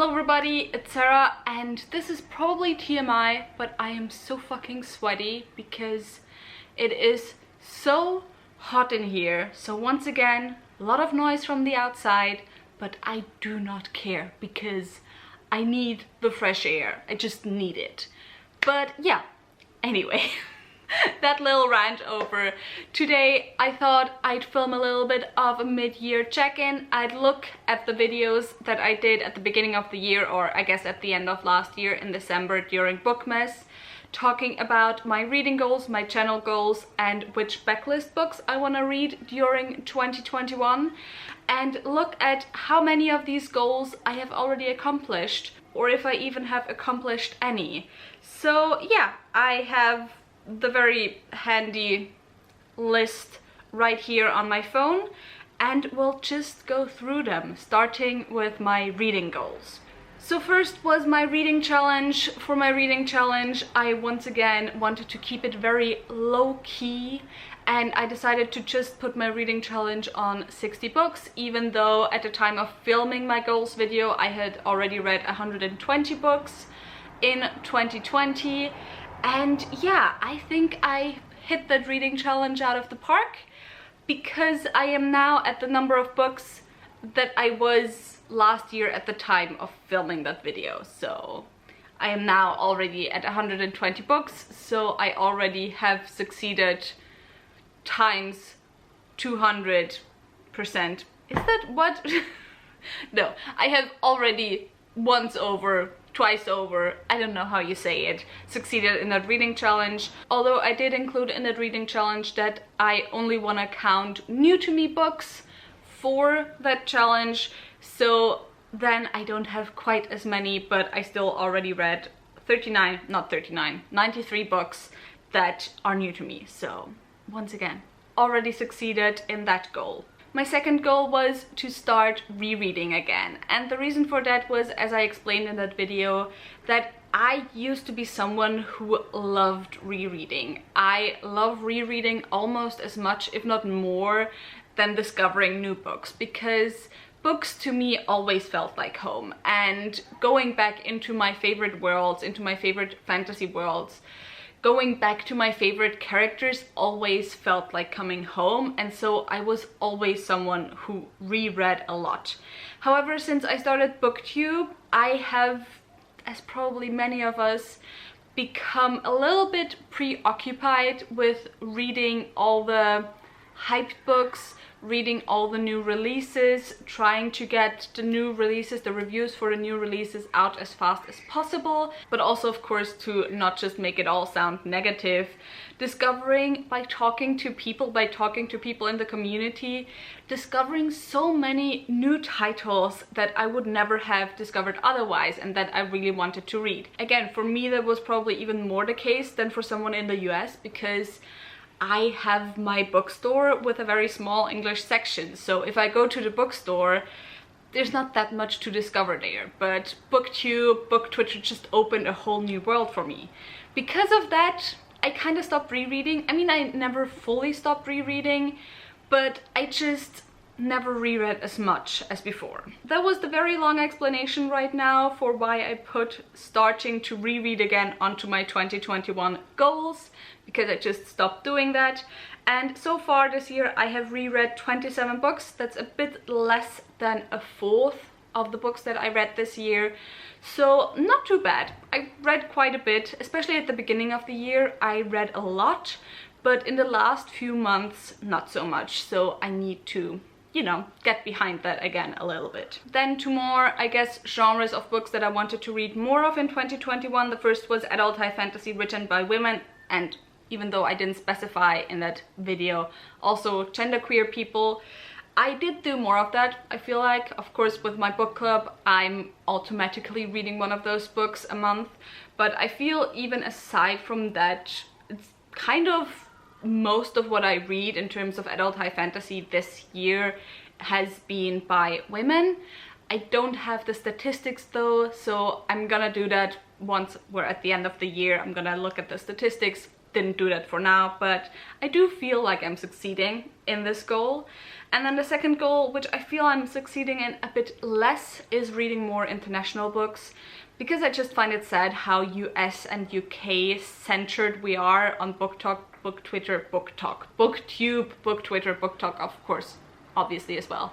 Hello everybody, it's Sarah and this is probably TMI, but I am so fucking sweaty because it is so hot in here. So once again, a lot of noise from the outside, but I do not care because I need the fresh air. I just need it. But yeah, anyway. That little rant over. Today I thought I'd film a little bit of a mid-year check-in. I'd look at the videos that I did at the beginning of the year, or I guess at the end of last year in December during Bookmas, talking about my reading goals, my channel goals, and which backlist books I want to read during 2021, and look at how many of these goals I have already accomplished, or if I even have accomplished any. So yeah, I have the very handy list right here on my phone and we'll just go through them, starting with my reading goals. So first was my reading challenge. For my reading challenge, I once again wanted to keep it very low-key, and I decided to just put my reading challenge on 60 books, even though at the time of filming my goals video I had already read 120 books in 2020. And yeah, I think I hit that reading challenge out of the park because I am now at the number of books that I was last year at the time of filming that video. So I am now already at 120 books, so I already have succeeded times 200%. Is that what? No, I have already once over, twice over, I don't know how you say it, succeeded in that reading challenge. Although I did include in that reading challenge that I only want to count new to me books for that challenge, so then I don't have quite as many, but I still already read 93 books that are new to me. So once again, already succeeded in that goal. My second goal was to start rereading again, and the reason for that was, as I explained in that video, that I used to be someone who loved rereading. I love rereading almost as much, if not more, than discovering new books, because books to me always felt like home, and going back into my favorite worlds, into my favorite fantasy worlds, going back to my favorite characters always felt like coming home, and so I was always someone who reread a lot. However, since I started BookTube, I have, as probably many of us, become a little bit preoccupied with reading all the hyped books, reading all the new releases, trying to get the new releases, the reviews for the new releases out as fast as possible, but also of course to not just make it all sound negative, discovering by talking to people in the community, discovering so many new titles that I would never have discovered otherwise and that I really wanted to read. Again, for me that was probably even more the case than for someone in the US, because I have my bookstore with a very small English section, so if I go to the bookstore, there's not that much to discover there. But BookTube, BookTwitch just opened a whole new world for me. Because of that, I kind of stopped rereading. I mean, I never fully stopped rereading, but I just never reread as much as before. That was the very long explanation right now for why I put starting to reread again onto my 2021 goals, because I just stopped doing that. And so far this year I have reread 27 books. That's a bit less than a fourth of the books that I read this year, so not too bad. I read quite a bit, especially at the beginning of the year I read a lot, but in the last few months not so much, so I need to, you know, get behind that again a little bit. Then two more, I guess, genres of books that I wanted to read more of in 2021. The first was adult high fantasy written by women, and even though I didn't specify in that video, also genderqueer people. I did do more of that, I feel like. Of course, with my book club, I'm automatically reading one of those books a month, but I feel even aside from that, it's kind of most of what I read in terms of adult high fantasy this year has been by women. I don't have the statistics though, so I'm gonna do that once we're at the end of the year. I'm gonna look at the statistics didn't do that for now, but I do feel like I'm succeeding in this goal. And then the second goal, which I feel I'm succeeding in a bit less, is reading more international books, because I just find it sad how US and UK centered we are on Book Talk, Book Twitter, Book Talk, BookTube, Book Twitter, Book Talk, of course, obviously as well.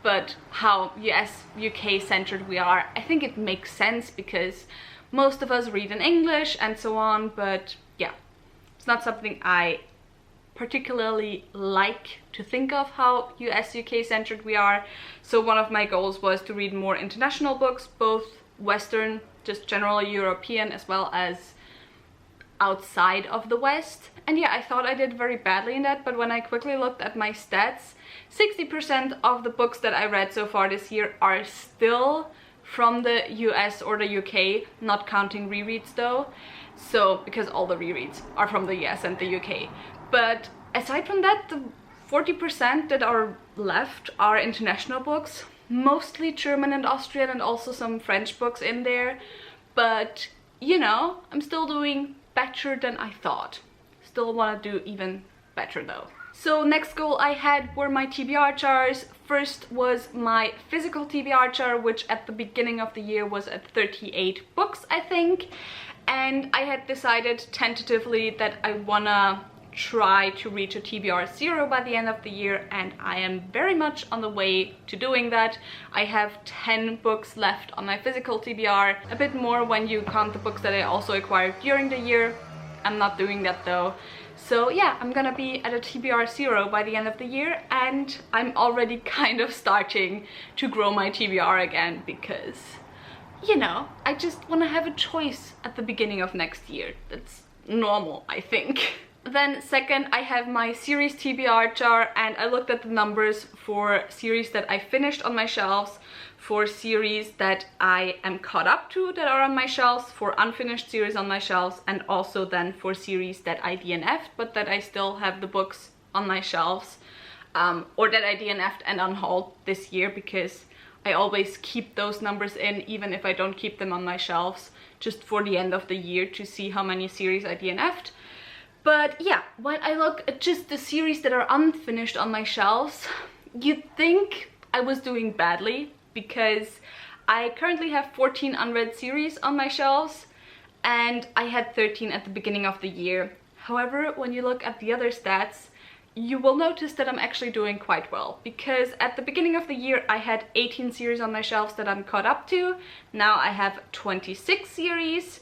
But how US, UK centered we are, I think it makes sense because most of us read in English and so on, but yeah, it's not something I particularly like to think of, how US, UK centered we are. So one of my goals was to read more international books, both Western, just generally European, as well as outside of the West. And yeah, I thought I did very badly in that, but when I quickly looked at my stats, 60% of the books that I read so far this year are still from the US or the UK, not counting rereads though. So, because all the rereads are from the US and the UK. But aside from that, the 40% that are left are international books, mostly German and Austrian, and also some French books in there. But, you know, I'm still doing better than I thought. Still want to do even better though. So next goal I had were my TBR jars. First was my physical TBR jar, which at the beginning of the year was at 38 books, I think. And I had decided tentatively that I wanna try to reach a TBR 0 by the end of the year, and I am very much on the way to doing that. I have 10 books left on my physical TBR, a bit more when you count the books that I also acquired during the year. I'm not doing that though. So yeah, I'm gonna be at a TBR 0 by the end of the year, and I'm already kind of starting to grow my TBR again because, you know, I just want to have a choice at the beginning of next year. That's normal, I think. Then second, I have my series TBR jar, and I looked at the numbers for series that I finished on my shelves, for series that I am caught up to that are on my shelves, for unfinished series on my shelves, and also then for series that I DNF'd but that I still have the books on my shelves, or that I DNF'd and unhauled this year, because I always keep those numbers in even if I don't keep them on my shelves, just for the end of the year to see how many series I DNF'd. But yeah, when I look at just the series that are unfinished on my shelves, you'd think I was doing badly, because I currently have 14 unread series on my shelves, and I had 13 at the beginning of the year. However, when you look at the other stats, you will notice that I'm actually doing quite well, because at the beginning of the year I had 18 series on my shelves that I'm caught up to. Now I have 26 series,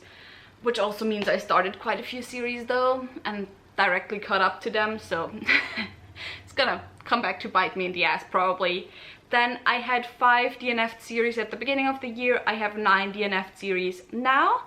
which also means I started quite a few series though and directly caught up to them, so it's gonna come back to bite me in the ass probably. Then I had 5 DNF'd series at the beginning of the year. I have 9 DNF'd series now,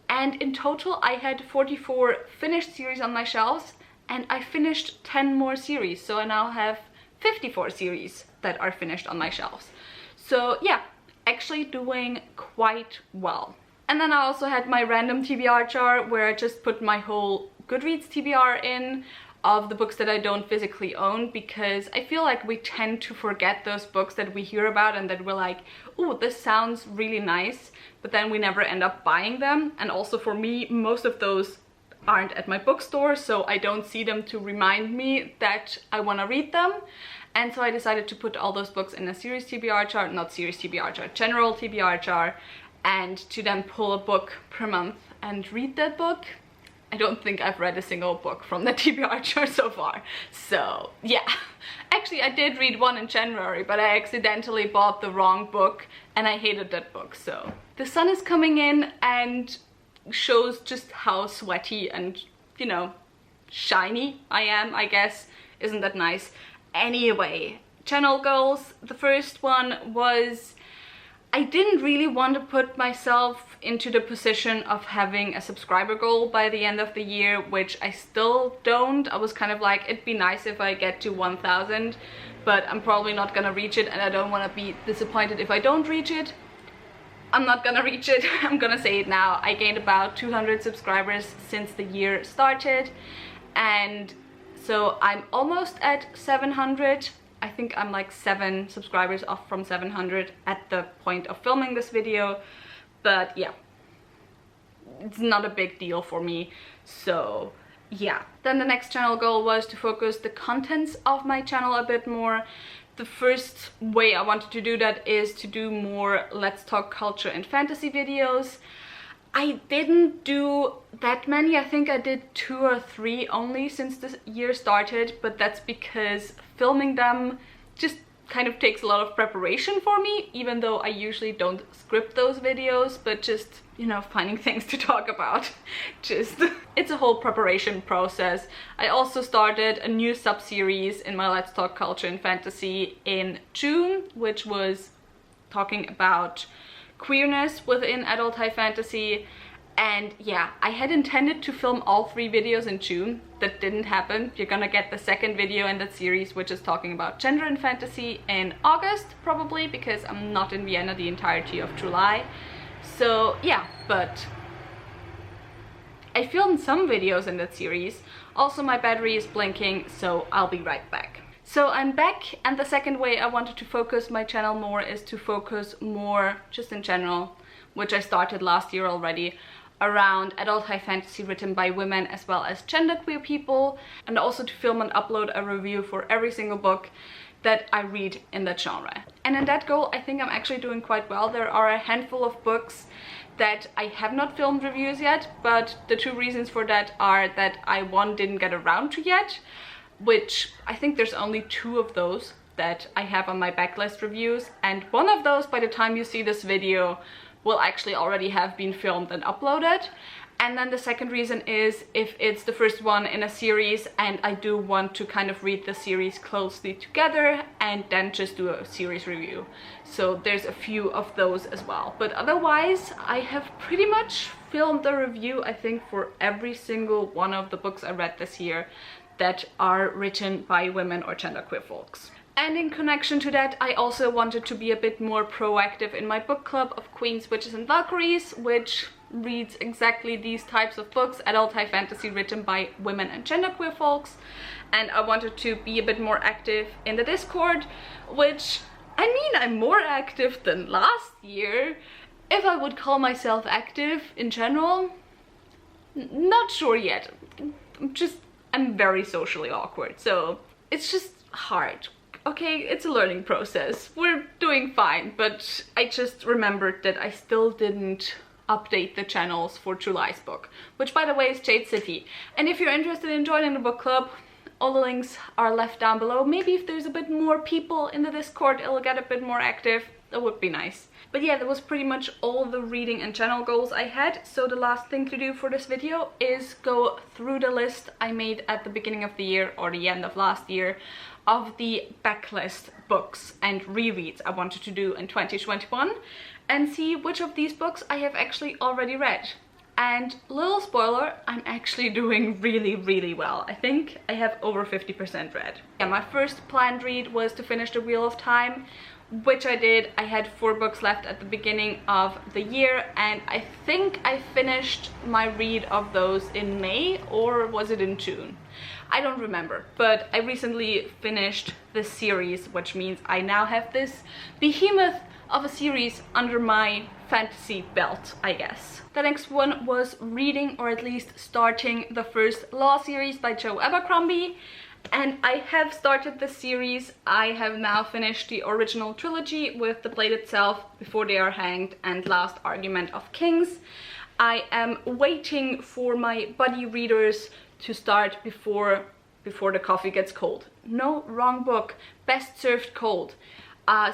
and in total I had 44 finished series on my shelves, and I finished 10 more series, so I now have 54 series that are finished on my shelves. So yeah, actually doing quite well. And then I also had my random TBR jar, where I just put my whole Goodreads TBR in of the books that I don't physically own, because I feel like we tend to forget those books that we hear about and that we're like, oh, this sounds really nice, but then we never end up buying them. And also for me, most of those aren't at my bookstore, so I don't see them to remind me that I want to read them. And so I decided to put all those books in a series TBR jar, not series TBR jar, general TBR jar, and to then pull a book per month and read that book. I don't think I've read a single book from the TBR jar so far. So yeah, actually I did read one in January, but I accidentally bought the wrong book and I hated that book. So the sun is coming in and shows just how sweaty and, you know, shiny I am, I guess. Isn't that nice? Anyway, channel goals. The first one was, I didn't really want to put myself into the position of having a subscriber goal by the end of the year, which I still don't. I was kind of like, it'd be nice if I get to 1,000, but I'm probably not gonna reach it, and I don't want to be disappointed if I don't reach it. I'm not gonna reach it. I'm gonna say it now. I gained about 200 subscribers since the year started, and so I'm almost at 700. I think I'm like 7 subscribers off from 700 at the point of filming this video, but yeah, it's not a big deal for me. So yeah. Then the next channel goal was to focus the contents of my channel a bit more. The first way I wanted to do that is to do more Let's Talk Culture and Fantasy videos. I didn't do that many. I think I did 2 or 3 only since the year started, but that's because filming them just kind of takes a lot of preparation for me, even though I usually don't script those videos, but just, you know, finding things to talk about. Just, it's a whole preparation process. I also started a new sub-series in my Let's Talk Culture and Fantasy in June, which was talking about queerness within adult high fantasy. And yeah, I had intended to film all 3 videos in June. That didn't happen. You're gonna get the second video in that series, which is talking about gender and fantasy, in August probably, because I'm not in Vienna the entirety of July. So yeah, but I filmed some videos in that series. Also, my battery is blinking, so I'll be right back. So I'm back, and the second way I wanted to focus my channel more is to focus more, just in general, which I started last year already, around adult high fantasy written by women as well as genderqueer people, and also to film and upload a review for every single book that I read in that genre. And in that goal, I think I'm actually doing quite well. There are a handful of books that I have not filmed reviews yet, but the 2 reasons for that are that I, 1, didn't get around to yet, which I think there's only 2 of those that I have on my backlist reviews, and one of those, by the time you see this video, will actually already have been filmed and uploaded. And then the second reason is if it's the first one in a series and I do want to kind of read the series closely together and then just do a series review. So there's a few of those as well. But otherwise, I have pretty much filmed a review, I think, for every single one of the books I read this year that are written by women or genderqueer folks. And in connection to that, I also wanted to be a bit more proactive in my book club of Queens, Witches and Valkyries, which reads exactly these types of books, adult high fantasy written by women and genderqueer folks. And I wanted to be a bit more active in the Discord, which, I mean, I'm more active than last year. If I would call myself active in general, not sure yet. I'm very socially awkward, so it's just hard. Okay, it's a learning process. We're doing fine, but I just remembered that I still didn't update the channels for July's book, which, by the way, is Jade City. And if you're interested in joining the book club, all the links are left down below. Maybe if there's a bit more people in the Discord, it'll get a bit more active. That would be nice. But yeah, that was pretty much all the reading and channel goals I had. So the last thing to do for this video is go through the list I made at the beginning of the year, or the end of last year, of the backlist books and rereads I wanted to do in 2021, and see which of these books I have actually already read. And little spoiler, I'm actually doing really well. I think I have over 50% read. Yeah, my first planned read was to finish The Wheel of Time, which I did. I had 4 books left at the beginning of the year, and I think I finished my read of those in May, or was it in June? I don't remember, but I recently finished this series, which means I now have this behemoth of a series under my fantasy belt, I guess. The next one was reading, or at least starting, the first Law series by Joe Abercrombie. And I have started the series. I have now finished the original trilogy with The Blade Itself, Before They Are Hanged, and Last Argument of Kings. I am waiting for my buddy readers to start before the coffee gets cold. No, wrong book. Best Served Cold.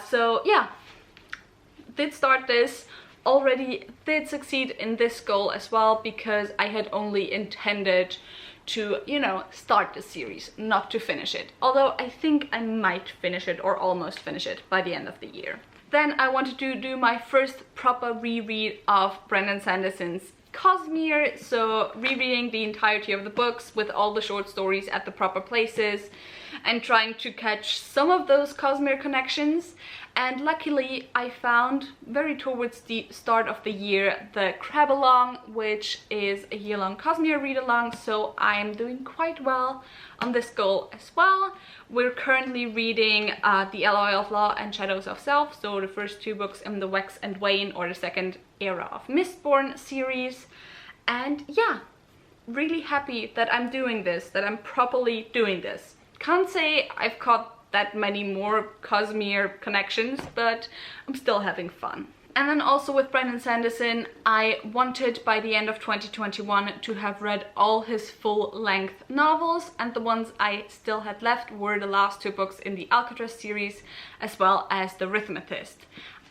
So yeah, did start this. Already did succeed in this goal as well, because I had only intended to, you know, start the series, not to finish it. Although I think I might finish it, or almost finish it, by the end of the year. Then I wanted to do my first proper reread of Brandon Sanderson's Cosmere, so rereading the entirety of the books with all the short stories at the proper places and trying to catch some of those Cosmere connections. And luckily I found, very towards the start of the year, the Crab Along, which is a year-long Cosmere read-along, so I'm doing quite well on this goal as well. We're currently reading The Alloy of Law and Shadows of Self, so the first 2 books in the Wax and Wayne, or the second era of Mistborn series. And yeah, really happy that I'm doing this, that I'm properly doing this. Can't say I've caught that many more Cosmere connections, but I'm still having fun. And then also with Brandon Sanderson, I wanted by the end of 2021 to have read all his full-length novels, and the ones I still had left were the last 2 books in the Alcatraz series, as well as The Rhythmist.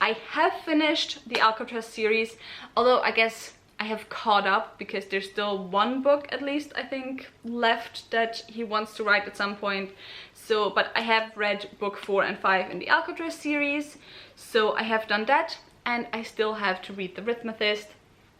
I have finished the Alcatraz series, although I guess I have caught up because there's still 1 book at least, I think, left that he wants to write at some point. So, but I have read book 4 and 5 in the Alcatraz series, so I have done that. And I still have to read The Rhythmist,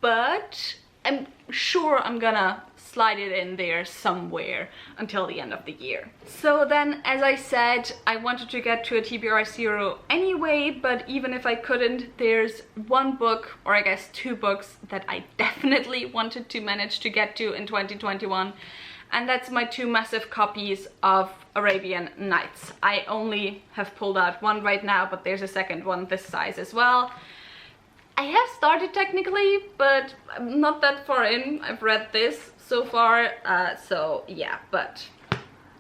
but I'm sure I'm gonna slide it in there somewhere until the end of the year. So then, as I said, I wanted to get to a TBR 0 anyway, but even if I couldn't, there's 1 book, or I guess 2 books, that I definitely wanted to manage to get to in 2021. And that's my 2 massive copies of Arabian Nights. I only have pulled out 1 right now, but there's a second one this size as well. I have started technically, but I'm not that far in. I've read this so far, so yeah, but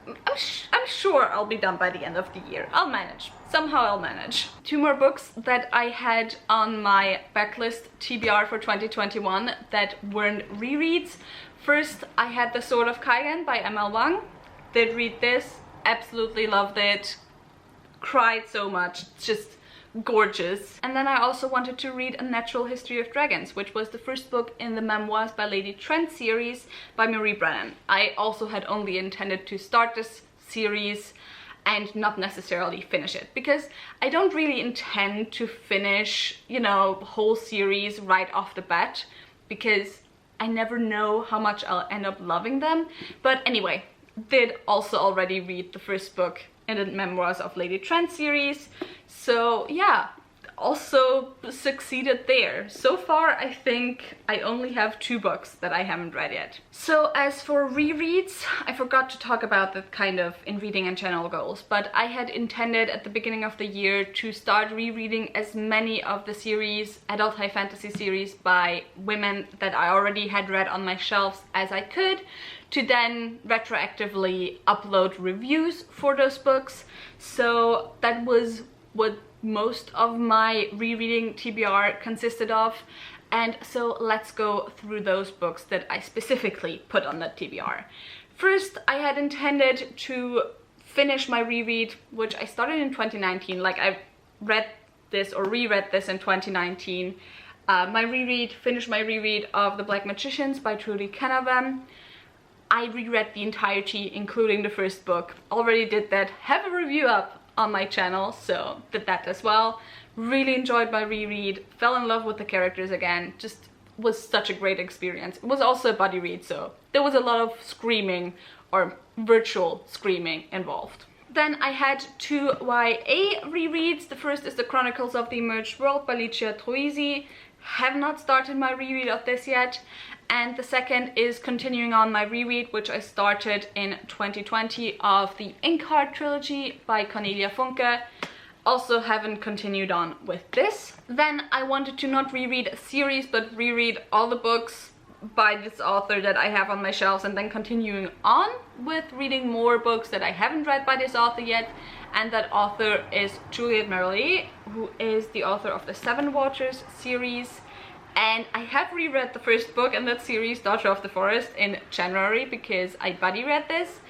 I'm sure I'll be done by the end of the year. I'll manage. Somehow I'll manage. 2 more books that I had on my backlist TBR for 2021 that weren't rereads. First, I had The Sword of Kaigan by ML Wang. Did read this, absolutely loved it, cried so much, just gorgeous. And then I also wanted to read A Natural History of Dragons, which was the first book in the Memoirs by Lady Trent series by Marie Brennan. I also had only intended to start this series and not necessarily finish it, because I don't really intend to finish, you know, whole series right off the bat, because I never know how much I'll end up loving them. But anyway, did also already read the first book in the Memoirs of Lady Trent series, so yeah, also succeeded there. So far, I think I only have 2 books that I haven't read yet. So as for rereads, I forgot to talk about that kind of in reading and channel goals, but I had intended at the beginning of the year to start rereading as many of the series, adult high fantasy series by women that I already had read on my shelves as I could, to then retroactively upload reviews for those books. So that was what most of my rereading TBR consisted of, and so let's go through those books that I specifically put on that TBR. First, I had intended to finish my reread, which I started in 2019, like I read this or reread this in 2019. Finished my reread of The Black Magicians by Trudy Canavan. I reread the entirety, including the first book. Already did that, have a review up on my channel, so did that as well. Really enjoyed my reread, fell in love with the characters again, just was such a great experience. It was also a buddy read, so there was a lot of screaming, or virtual screaming, involved. Then I had 2 YA rereads. The first is The Chronicles of the Emerged World by Licia Troisi. Have not started my reread of this yet. And the second is continuing on my reread, which I started in 2020, of the Inkheart trilogy by Cornelia Funke. Also haven't continued on with this. Then I wanted to not reread a series, but reread all the books by this author that I have on my shelves, and then continuing on with reading more books that I haven't read by this author yet. And that author is Juliette Marly, who is the author of the Seven Waters series. And I have reread the first book in that series, Daughter of the Forest, in January because I buddy read this.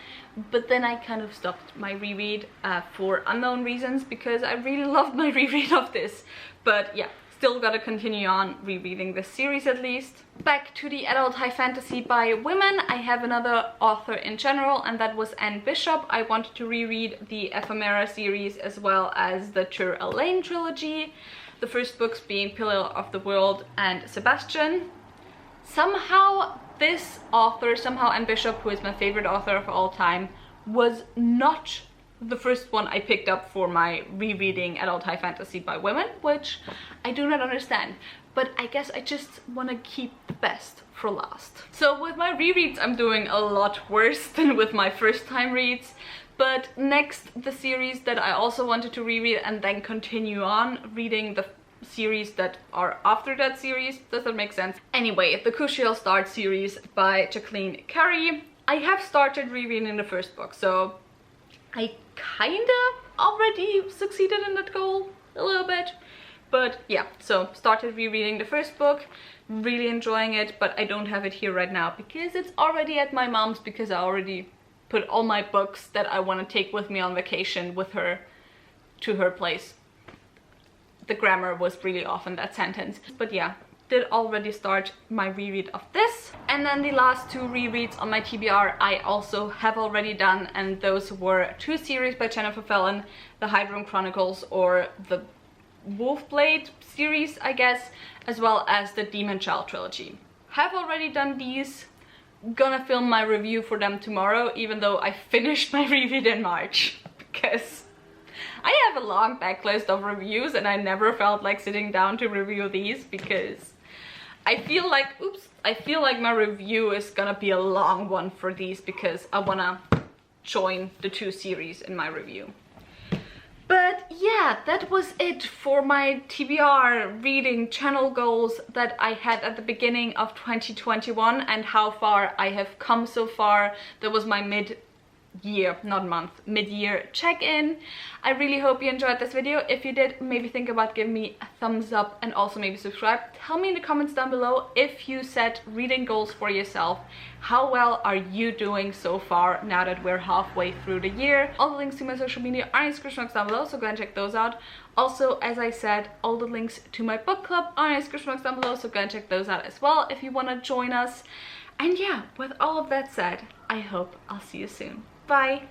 But then I kind of stopped my reread for unknown reasons, because I really loved my reread of this. But yeah, still gotta continue on rereading this series at least. Back to the adult high fantasy by women, I have another author in general, and that was Anne Bishop. I wanted to reread the Ephemera series as well as the Tur Elaine trilogy. The first books being Pillar of the World and Sebastian. Somehow this author, Anne Bishop, who is my favorite author of all time, was not the first one I picked up for my rereading adult high fantasy by women, which I do not understand. But I guess I just want to keep the best for last. So with my rereads, I'm doing a lot worse than with my first time reads. But next, the series that I also wanted to reread and then continue on reading, the series that are after that series. Does that make sense? Anyway, The Crucial Start series by Jacqueline Carey. I have started rereading the first book, so I kinda already succeeded in that goal a little bit. But yeah, so started rereading the first book, really enjoying it, but I don't have it here right now because it's already at my mom's, because I already put all my books that I want to take with me on vacation with her to her place. The grammar was really off in that sentence. But yeah, did already start my reread of this. And then the last 2 rereads on my TBR I also have already done, and those were 2 series by Jennifer Fallon, the Hydron Chronicles, or the Wolfblade series, I guess, as well as the Demon Child trilogy. Have already done these. Gonna film my review for them tomorrow, even though I finished my reread in March, because I have a long backlist of reviews and I never felt like sitting down to review these, because I feel like, I feel like my review is gonna be a long one for these, because I wanna join the 2 series in my review. But yeah, that was it for my TBR reading channel goals that I had at the beginning of 2021 and how far I have come so far. That was my mid-year, not month, mid-year check-in. I really hope you enjoyed this video. If you did, maybe think about giving me a thumbs up and also maybe subscribe. Tell me in the comments down below if you set reading goals for yourself. How well are you doing so far now that we're halfway through the year? All the links to my social media are in the description box down below, so go and check those out. Also, as I said, all the links to my book club are in the description box down below, so go and check those out as well if you want to join us. And yeah, with all of that said, I hope I'll see you soon. Bye!